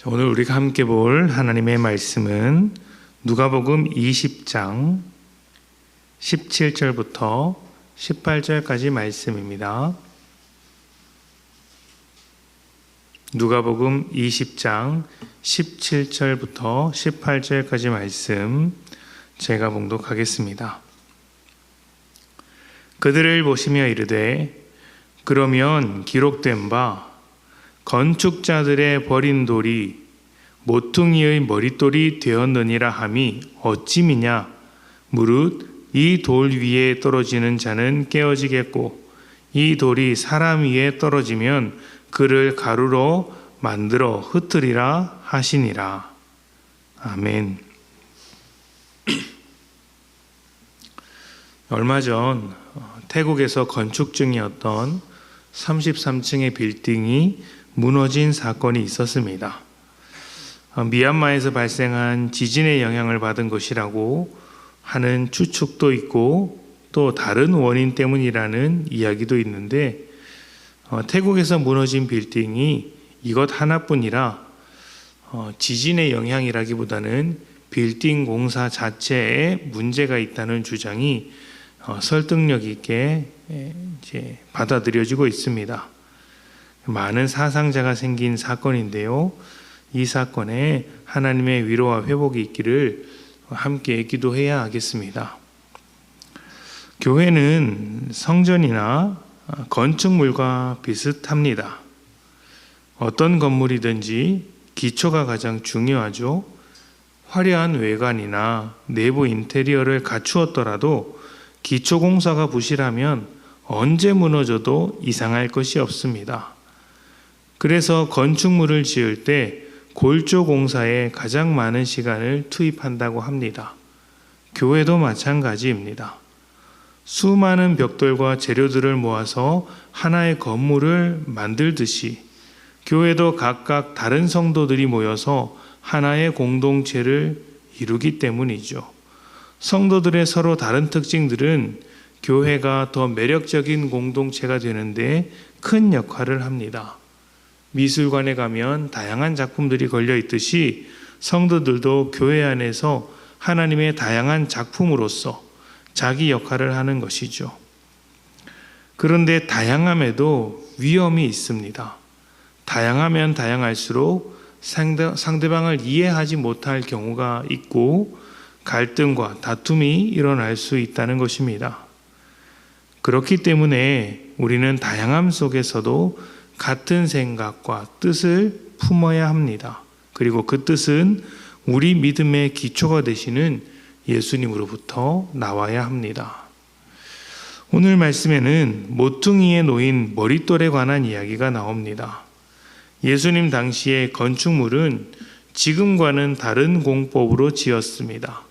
오늘 우리가 함께 볼 하나님의 말씀은 누가복음 20장 17절부터 18절까지 말씀입니다. 누가복음 20장 17절부터 18절까지 말씀 제가 봉독하겠습니다. 그들을 보시며 이르되 그러면 기록된 바 건축자들의 버린 돌이 모퉁이의 머릿돌이 되었느니라 함이 어찌미냐. 무릇 이 돌 위에 떨어지는 자는 깨어지겠고 이 돌이 사람 위에 떨어지면 그를 가루로 만들어 흩으리라 하시니라. 아멘. 얼마 전 태국에서 건축 중이었던 33층의 빌딩이 무너진 사건이 있었습니다. 미얀마에서 발생한 지진의 영향을 받은 것이라고 하는 추측도 있고 또 다른 원인 때문이라는 이야기도 있는데 태국에서 무너진 빌딩이 이것 하나뿐이라 지진의 영향이라기보다는 빌딩 공사 자체에 문제가 있다는 주장이 설득력 있게 이제 받아들여지고 있습니다. 많은 사상자가 생긴 사건인데요. 이 사건에 하나님의 위로와 회복이 있기를 함께 기도해야 하겠습니다. 교회는 성전이나 건축물과 비슷합니다. 어떤 건물이든지 기초가 가장 중요하죠. 화려한 외관이나 내부 인테리어를 갖추었더라도 기초 공사가 부실하면 언제 무너져도 이상할 것이 없습니다. 그래서 건축물을 지을 때 골조 공사에 가장 많은 시간을 투입한다고 합니다. 교회도 마찬가지입니다. 수많은 벽돌과 재료들을 모아서 하나의 건물을 만들듯이 교회도 각각 다른 성도들이 모여서 하나의 공동체를 이루기 때문이죠. 성도들의 서로 다른 특징들은 교회가 더 매력적인 공동체가 되는데 큰 역할을 합니다. 미술관에 가면 다양한 작품들이 걸려 있듯이 성도들도 교회 안에서 하나님의 다양한 작품으로서 자기 역할을 하는 것이죠. 그런데 다양함에도 위험이 있습니다. 다양하면 다양할수록 상대방을 이해하지 못할 경우가 있고 갈등과 다툼이 일어날 수 있다는 것입니다. 그렇기 때문에 우리는 다양함 속에서도 같은 생각과 뜻을 품어야 합니다. 그리고 그 뜻은 우리 믿음의 기초가 되시는 예수님으로부터 나와야 합니다. 오늘 말씀에는 모퉁이에 놓인 머릿돌에 관한 이야기가 나옵니다. 예수님 당시의 건축물은 지금과는 다른 공법으로 지었습니다.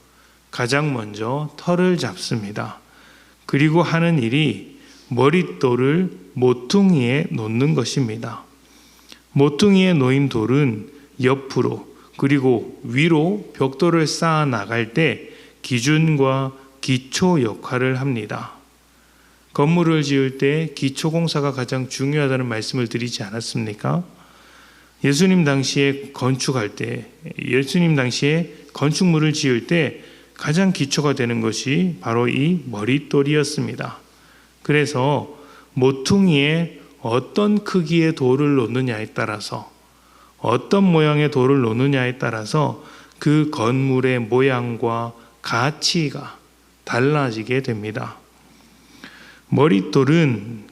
가장 먼저 털을 잡습니다. 그리고 하는 일이 머릿돌을 모퉁이에 놓는 것입니다. 모퉁이에 놓인 돌은 옆으로 그리고 위로 벽돌을 쌓아 나갈 때 기준과 기초 역할을 합니다. 건물을 지을 때 기초 공사가 가장 중요하다는 말씀을 드리지 않았습니까? 예수님 당시에 건축물을 지을 때 가장 기초가 되는 것이 바로 이 머릿돌이었습니다. 그래서 모퉁이에 어떤 크기의 돌을 놓느냐에 따라서 어떤 모양의 돌을 놓느냐에 따라서 그 건물의 모양과 가치가 달라지게 됩니다. 머릿돌은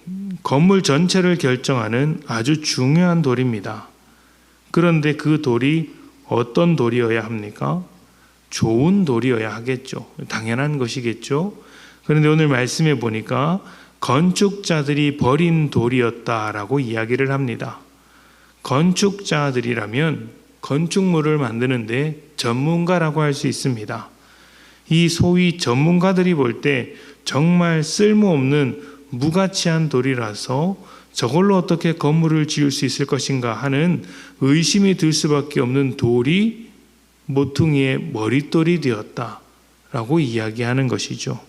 건물 전체를 결정하는 아주 중요한 돌입니다. 그런데 그 돌이 어떤 돌이어야 합니까? 좋은 돌이어야 하겠죠. 당연한 것이겠죠. 그런데 오늘 말씀해 보니까 건축자들이 버린 돌이었다라고 이야기를 합니다. 건축자들이라면 건축물을 만드는데 전문가라고 할 수 있습니다. 이 소위 전문가들이 볼 때 정말 쓸모없는 무가치한 돌이라서 저걸로 어떻게 건물을 지을 수 있을 것인가 하는 의심이 들 수밖에 없는 돌이 모퉁이의 머릿돌이 되었다라고 이야기하는 것이죠.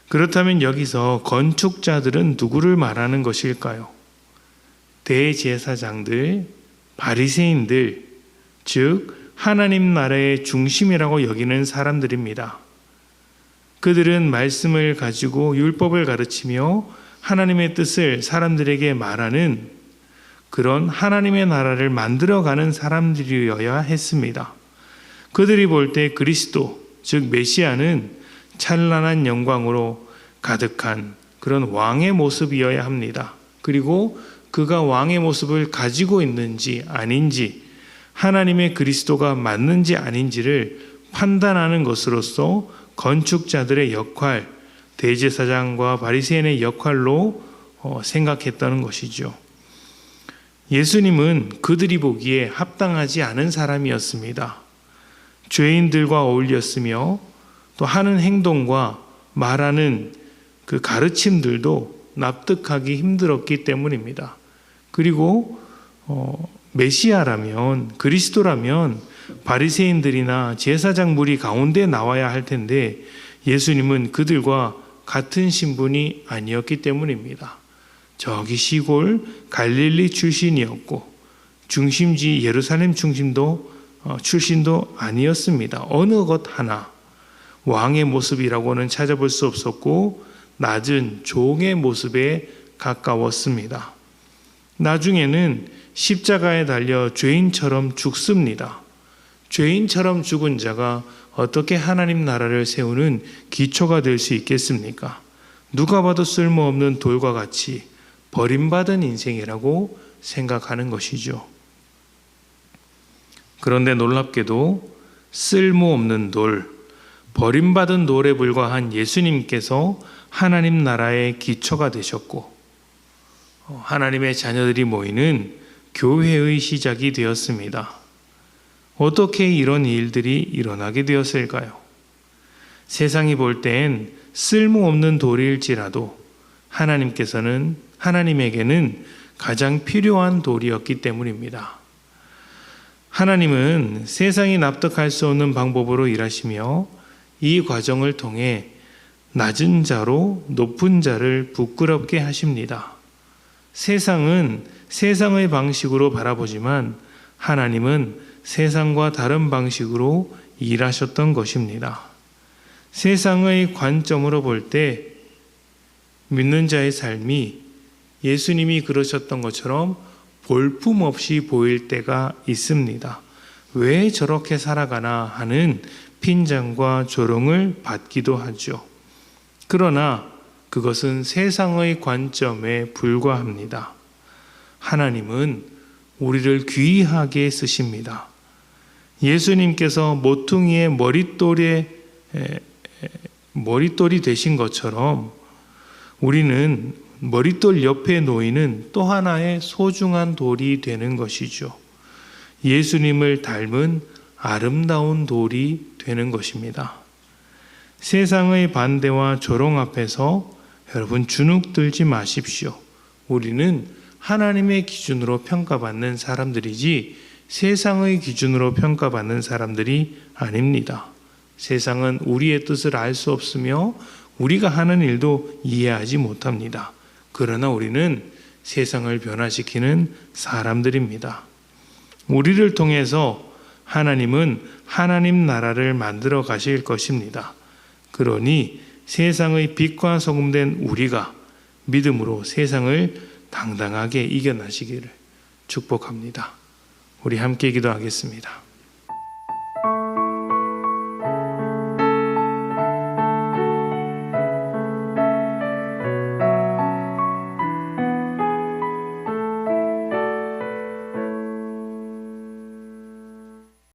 그렇다면 여기서 건축자들은 누구를 말하는 것일까요? 대제사장들, 바리새인들, 즉 하나님 나라의 중심이라고 여기는 사람들입니다. 그들은 말씀을 가지고 율법을 가르치며 하나님의 뜻을 사람들에게 말하는 그런 하나님의 나라를 만들어가는 사람들이어야 했습니다. 그들이 볼 때 그리스도, 즉 메시아는 찬란한 영광으로 가득한 그런 왕의 모습이어야 합니다. 그리고 그가 왕의 모습을 가지고 있는지 아닌지, 하나님의 그리스도가 맞는지 아닌지를 판단하는 것으로서 건축자들의 역할, 대제사장과 바리새인의 역할로 생각했다는 것이죠. 예수님은 그들이 보기에 합당하지 않은 사람이었습니다. 죄인들과 어울렸으며 또 하는 행동과 말하는 그 가르침들도 납득하기 힘들었기 때문입니다. 그리고 메시아라면, 그리스도라면 바리새인들이나 제사장 무리 가운데 나와야 할 텐데 예수님은 그들과 같은 신분이 아니었기 때문입니다. 저기 시골 갈릴리 출신이었고 중심지 예루살렘 출신도 아니었습니다. 어느 것 하나 왕의 모습이라고는 찾아볼 수 없었고 낮은 종의 모습에 가까웠습니다. 나중에는 십자가에 달려 죄인처럼 죽습니다. 죄인처럼 죽은 자가 어떻게 하나님 나라를 세우는 기초가 될 수 있겠습니까? 누가 봐도 쓸모없는 돌과 같이 버림받은 인생이라고 생각하는 것이죠. 그런데 놀랍게도 쓸모없는 돌, 버림받은 돌에 불과한 예수님께서 하나님 나라의 기초가 되셨고 하나님의 자녀들이 모이는 교회의 시작이 되었습니다. 어떻게 이런 일들이 일어나게 되었을까요? 세상이 볼 땐 쓸모없는 돌일지라도 하나님에게는 가장 필요한 돌이었기 때문입니다. 하나님은 세상이 납득할 수 없는 방법으로 일하시며 이 과정을 통해 낮은 자로 높은 자를 부끄럽게 하십니다. 세상은 세상의 방식으로 바라보지만 하나님은 세상과 다른 방식으로 일하셨던 것입니다. 세상의 관점으로 볼 때 믿는 자의 삶이 예수님이 그러셨던 것처럼 볼품없이 보일 때가 있습니다. 왜 저렇게 살아가나 하는 핀잔과 조롱을 받기도 하죠. 그러나 그것은 세상의 관점에 불과합니다. 하나님은 우리를 귀하게 쓰십니다. 예수님께서 모퉁이의 머릿돌이 되신 것처럼 우리는 머릿돌 옆에 놓이는 또 하나의 소중한 돌이 되는 것이죠. 예수님을 닮은 아름다운 돌이 되는 것입니다. 세상의 반대와 조롱 앞에서 여러분 주눅 들지 마십시오. 우리는 하나님의 기준으로 평가받는 사람들이지 세상의 기준으로 평가받는 사람들이 아닙니다. 세상은 우리의 뜻을 알 수 없으며 우리가 하는 일도 이해하지 못합니다. 그러나 우리는 세상을 변화시키는 사람들입니다. 우리를 통해서 하나님은 하나님 나라를 만들어 가실 것입니다. 그러니 세상의 빛과 소금된 우리가 믿음으로 세상을 당당하게 이겨나시기를 축복합니다. 우리 함께 기도하겠습니다.